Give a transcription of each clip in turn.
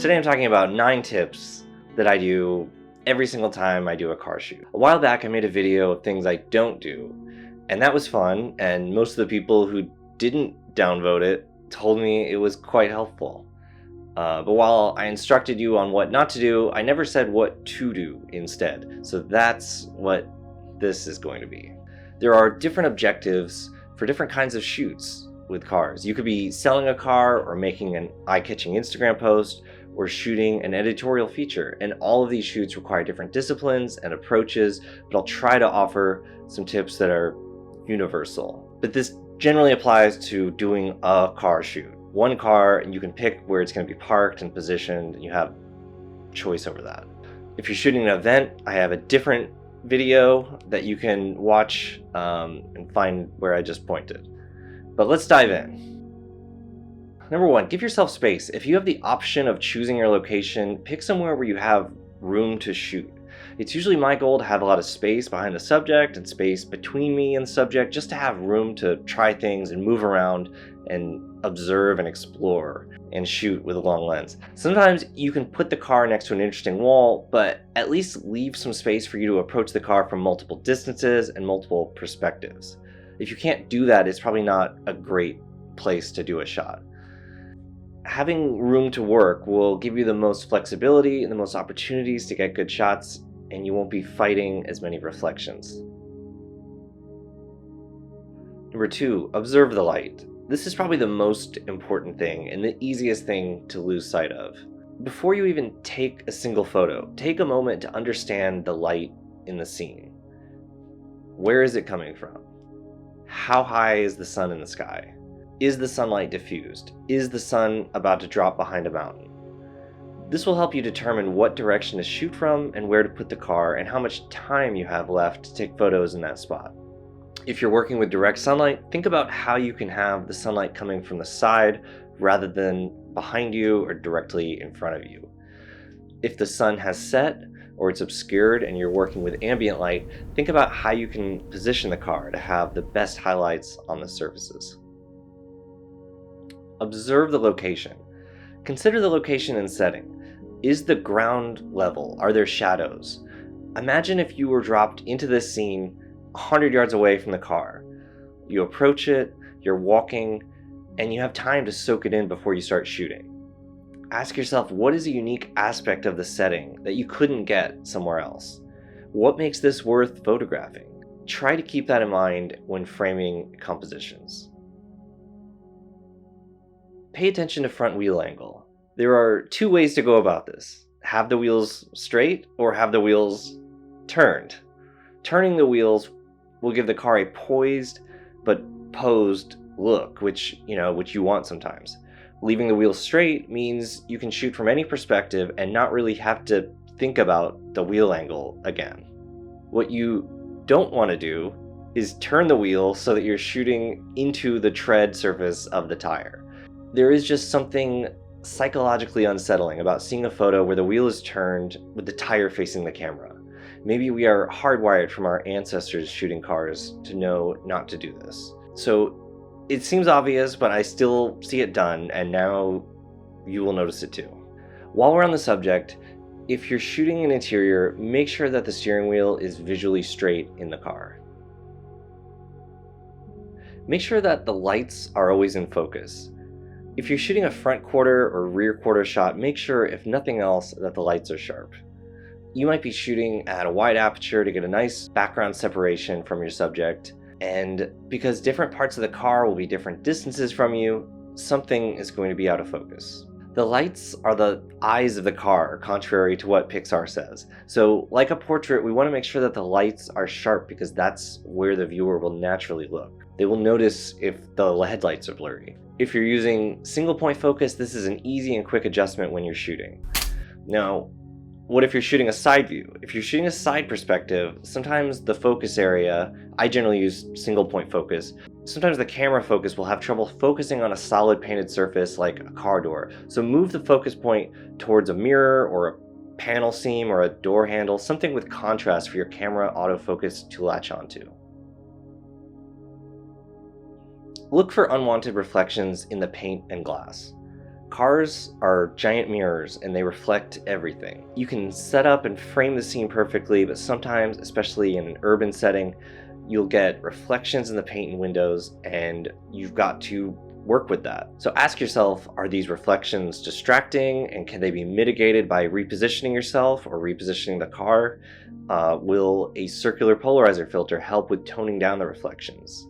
Today I'm talking about 9 tips that I do every single time I do a car shoot. A while back I made a video of things I don't do, and that was fun, and most of the people who didn't downvote it told me it was quite helpful. But while I instructed you on what not to do, I never said what to do instead. So that's what this is going to be. There are different objectives for different kinds of shoots with cars. You could be selling a car or making an eye-catching Instagram post or shooting an editorial feature. And all of these shoots require different disciplines and approaches, but I'll try to offer some tips that are universal. But this generally applies to doing a car shoot. One car, and you can pick where it's going to be parked and positioned, and you have choice over that. If you're shooting an event, I have a different video that you can watch and find where I just pointed. But let's dive in. Number 1, give yourself space. If you have the option of choosing your location, pick somewhere where you have room to shoot. It's usually my goal to have a lot of space behind the subject and space between me and the subject, just to have room to try things and move around and observe and explore and shoot with a long lens. Sometimes you can put the car next to an interesting wall, but at least leave some space for you to approach the car from multiple distances and multiple perspectives. If you can't do that, it's probably not a great place to do a shot. Having room to work will give you the most flexibility and the most opportunities to get good shots, and you won't be fighting as many reflections. Number 2, observe the light. This is probably the most important thing and the easiest thing to lose sight of. Before you even take a single photo, take a moment to understand the light in the scene. Where is it coming from? How high is the sun in the sky? Is the sunlight diffused? Is the sun about to drop behind a mountain? This will help you determine what direction to shoot from and where to put the car and how much time you have left to take photos in that spot. If you're working with direct sunlight, think about how you can have the sunlight coming from the side rather than behind you or directly in front of you. If the sun has set or it's obscured and you're working with ambient light, think about how you can position the car to have the best highlights on the surfaces. Observe the location. Consider the location and setting. Is the ground level? Are there shadows? Imagine if you were dropped into this scene 100 yards away from the car. You approach it, you're walking, and you have time to soak it in before you start shooting. Ask yourself, what is a unique aspect of the setting that you couldn't get somewhere else? What makes this worth photographing? Try to keep that in mind when framing compositions. Pay attention to front wheel angle. There are 2 ways to go about this. Have the wheels straight or have the wheels turned. Turning the wheels will give the car a poised but posed look, which you want sometimes. Leaving the wheels straight means you can shoot from any perspective and not really have to think about the wheel angle again. What you don't want to do is turn the wheel so that you're shooting into the tread surface of the tire. There is just something psychologically unsettling about seeing a photo where the wheel is turned with the tire facing the camera. Maybe we are hardwired from our ancestors shooting cars to know not to do this. So it seems obvious, but I still see it done, and now you will notice it too. While we're on the subject, if you're shooting an interior, make sure that the steering wheel is visually straight in the car. Make sure that the lights are always in focus. If you're shooting a front quarter or rear quarter shot, make sure, if nothing else, that the lights are sharp. You might be shooting at a wide aperture to get a nice background separation from your subject, and because different parts of the car will be different distances from you, something is going to be out of focus. The lights are the eyes of the car, contrary to what Pixar says. So, like a portrait, we want to make sure that the lights are sharp because that's where the viewer will naturally look. They will notice if the headlights are blurry. If you're using single point focus, this is an easy and quick adjustment when you're shooting. Now, what if you're shooting a side view? If you're shooting a side perspective, sometimes the focus area, I generally use single point focus, sometimes the camera focus will have trouble focusing on a solid painted surface like a car door. So move the focus point towards a mirror or a panel seam or a door handle, something with contrast for your camera autofocus to latch onto. Look for unwanted reflections in the paint and glass. Cars are giant mirrors and they reflect everything. You can set up and frame the scene perfectly, but sometimes, especially in an urban setting, you'll get reflections in the paint and windows, and you've got to work with that. So ask yourself, are these reflections distracting, and can they be mitigated by repositioning yourself or repositioning the car? Will a circular polarizer filter help with toning down the reflections?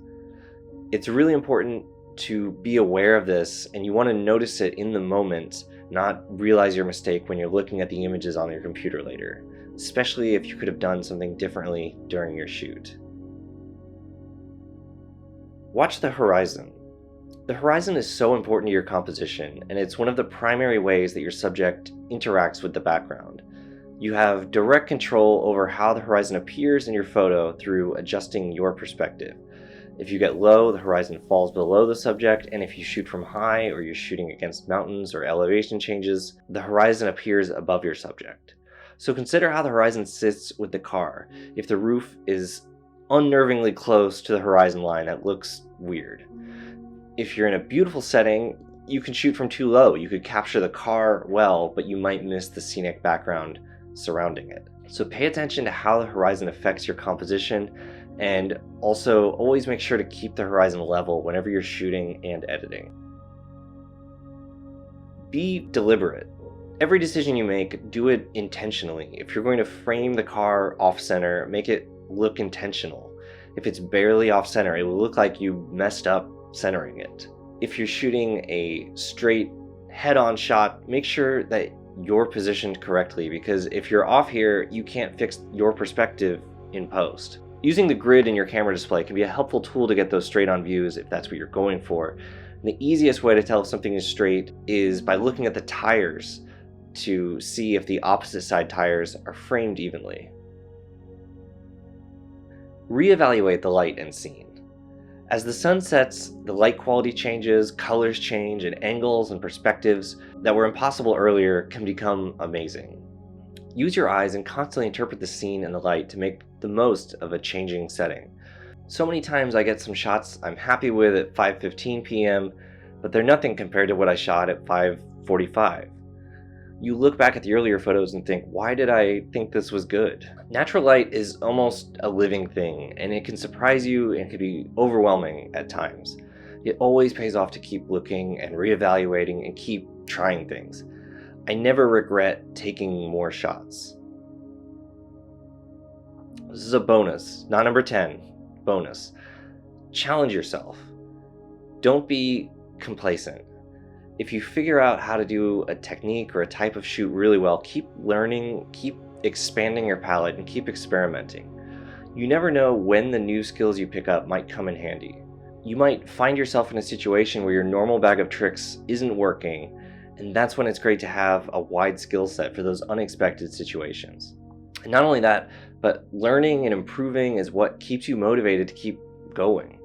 It's really important to be aware of this, and you want to notice it in the moment, not realize your mistake when you're looking at the images on your computer later, especially if you could have done something differently during your shoot. Watch the horizon. The horizon is so important to your composition, and it's one of the primary ways that your subject interacts with the background. You have direct control over how the horizon appears in your photo through adjusting your perspective. If you get low, the horizon falls below the subject, and if you shoot from high or you're shooting against mountains or elevation changes, the horizon appears above your subject. So consider how the horizon sits with the car. If the roof is unnervingly close to the horizon line, that looks weird. If you're in a beautiful setting, you can shoot from too low. You could capture the car well, but you might miss the scenic background surrounding it. So pay attention to how the horizon affects your composition, and also always make sure to keep the horizon level whenever you're shooting and editing. Be deliberate. Every decision you make, do it intentionally. If you're going to frame the car off-center, make it look intentional. If it's barely off-center, it will look like you messed up centering it. If you're shooting a straight head-on shot, make sure that you're positioned correctly, because if you're off here, you can't fix your perspective in post. Using the grid in your camera display can be a helpful tool to get those straight-on views if that's what you're going for. And the easiest way to tell if something is straight is by looking at the tires to see if the opposite side tires are framed evenly. Reevaluate the light and scene. As the sun sets, the light quality changes, colors change, and angles and perspectives that were impossible earlier can become amazing. Use your eyes and constantly interpret the scene and the light to make the most of a changing setting. So many times I get some shots I'm happy with at 5:15 p.m., but they're nothing compared to what I shot at 5:45. You look back at the earlier photos and think, why did I think this was good? Natural light is almost a living thing, and it can surprise you and can be overwhelming at times. It always pays off to keep looking and reevaluating and keep trying things. I never regret taking more shots. This is a bonus, not number 10, bonus. Challenge yourself. Don't be complacent. If you figure out how to do a technique or a type of shoot really well, keep learning, keep expanding your palette, and keep experimenting. You never know when the new skills you pick up might come in handy. You might find yourself in a situation where your normal bag of tricks isn't working, and that's when it's great to have a wide skill set for those unexpected situations. And not only that, but learning and improving is what keeps you motivated to keep going.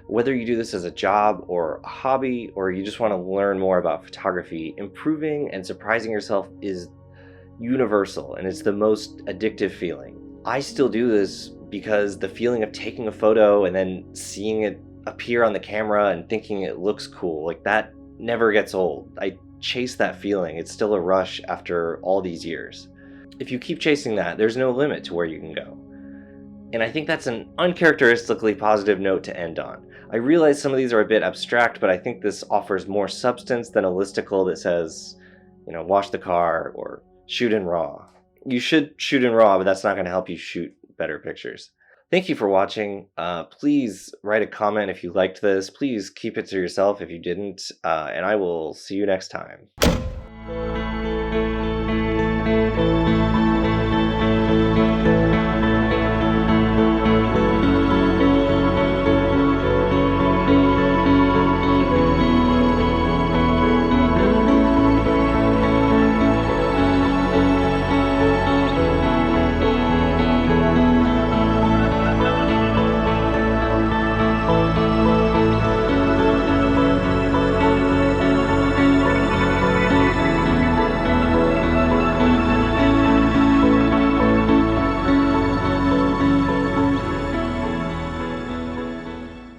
Whether you do this as a job or a hobby, or you just want to learn more about photography, improving and surprising yourself is universal, and it's the most addictive feeling. I still do this because the feeling of taking a photo and then seeing it appear on the camera and thinking it looks cool, like that never gets old. I chase that feeling. It's still a rush after all these years. If you keep chasing that, there's no limit to where you can go. And I think that's an uncharacteristically positive note to end on. I realize some of these are a bit abstract, but I think this offers more substance than a listicle that says, wash the car or shoot in RAW. You should shoot in RAW, but that's not going to help you shoot better pictures. Thank you for watching. Please write a comment if you liked this. Please keep it to yourself if you didn't, and I will see you next time.